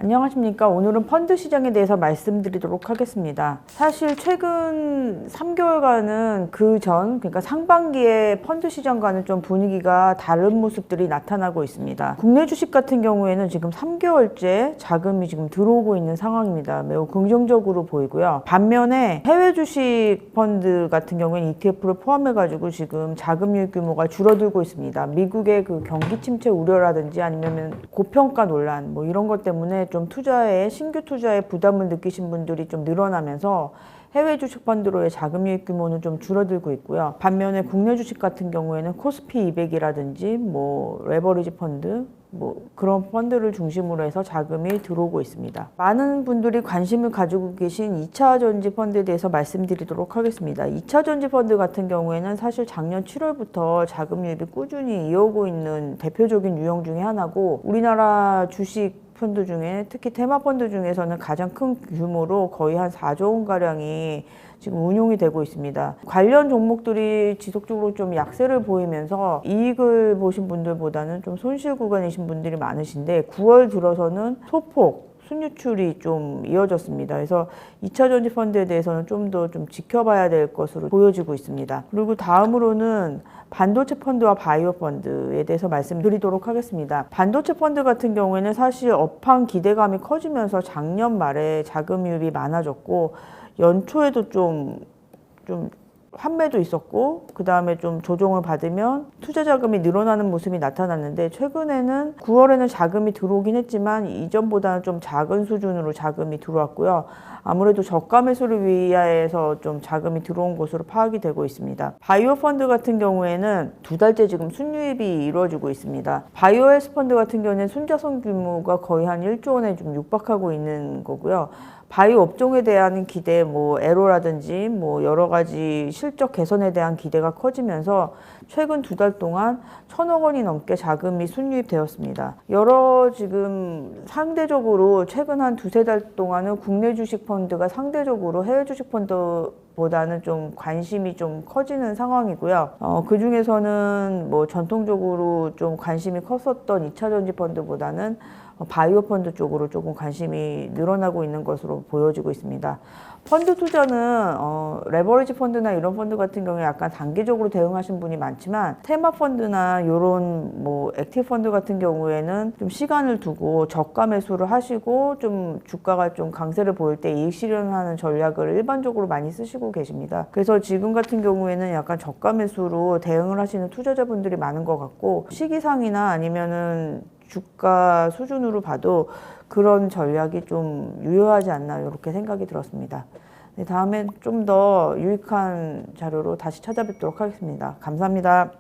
안녕하십니까. 오늘은 펀드 시장에 대해서 말씀드리도록 하겠습니다. 사실 최근 3개월간은 그러니까 상반기에 펀드 시장과는 좀 분위기가 다른 모습들이 나타나고 있습니다. 국내 주식 같은 경우에는 지금 3개월째 자금이 지금 들어오고 있는 상황입니다. 매우 긍정적으로 보이고요. 반면에 해외 주식 펀드 같은 경우에는 ETF를 포함해가지고 지금 자금 유입 규모가 줄어들고 있습니다. 미국의 그 경기 침체 우려라든지 아니면 고평가 논란 뭐 이런 것 때문에 좀 신규 투자에 부담을 느끼신 분들이 좀 늘어나면서 해외 주식 펀드로의 자금 유입 규모는 좀 줄어들고 있고요. 반면에 국내 주식 같은 경우에는 코스피 200이라든지 뭐 레버리지 펀드 뭐 그런 펀드를 중심으로 해서 자금이 들어오고 있습니다. 많은 분들이 관심을 가지고 계신 2차 전지 펀드에 대해서 말씀드리도록 하겠습니다. 2차 전지 펀드 같은 경우에는 사실 작년 7월부터 자금 유입이 꾸준히 이어오고 있는 대표적인 유형 중에 하나고, 우리나라 주식 펀드 중에 특히 테마 펀드 중에서는 가장 큰 규모로 거의 한 4조 원가량이 지금 운용이 되고 있습니다. 관련 종목들이 지속적으로 좀 약세를 보이면서 이익을 보신 분들보다는 좀 손실 구간이신 분들이 많으신데, 9월 들어서는 소폭 순유출이 좀 이어졌습니다. 그래서 2차 전지 펀드에 대해서는 좀 더 좀 지켜봐야 될 것으로 보여지고 있습니다. 그리고 다음으로는 반도체 펀드와 바이오 펀드에 대해서 말씀드리도록 하겠습니다. 반도체 펀드 같은 경우에는 사실 업황 기대감이 커지면서 작년 말에 자금 유입이 많아졌고, 연초에도 좀 환매도 있었고, 그 다음에 좀 조정을 받으면 투자 자금이 늘어나는 모습이 나타났는데, 최근에는 9월에는 자금이 들어오긴 했지만 이전보다는 좀 작은 수준으로 자금이 들어왔고요. 아무래도 저가 매수를 위해서 좀 자금이 들어온 것으로 파악이 되고 있습니다. 바이오 펀드 같은 경우에는 2달째 지금 순유입이 이루어지고 있습니다. 바이오 헬스 펀드 같은 경우에는 순자산 규모가 거의 한 1조 원에 좀 육박하고 있는 거고요. 바이오 업종에 대한 기대, 뭐 에로라든지 뭐 여러 가지 실적 개선에 대한 기대가 커지면서 최근 2달 동안 1,000억 원이 넘게 자금이 순유입되었습니다. 지금 상대적으로 최근 한 2-3달 동안은 국내 주식 펀드가 상대적으로 해외 주식 펀드보다는 좀 관심이 좀 커지는 상황이고요. 그 중에서는 뭐 전통적으로 좀 관심이 컸었던 2차 전지 펀드보다는 바이오 펀드 쪽으로 조금 관심이 늘어나고 있는 것으로 보여지고 있습니다. 펀드 투자는 레버리지 펀드나 이런 펀드 같은 경우에 약간 단기적으로 대응하신 분이 많지만, 테마 펀드나 이런 뭐 액티브 펀드 같은 경우에는 좀 시간을 두고 저가 매수를 하시고 좀 주가가 좀 강세를 보일 때 이익 실현하는 전략을 일반적으로 많이 쓰시고 계십니다. 그래서 지금 같은 경우에는 약간 저가 매수로 대응을 하시는 투자자분들이 많은 것 같고, 시기상이나 아니면은 주가 수준으로 봐도 그런 전략이 좀 유효하지 않나 이렇게 생각이 들었습니다. 다음에 좀 더 유익한 자료로 다시 찾아뵙도록 하겠습니다. 감사합니다.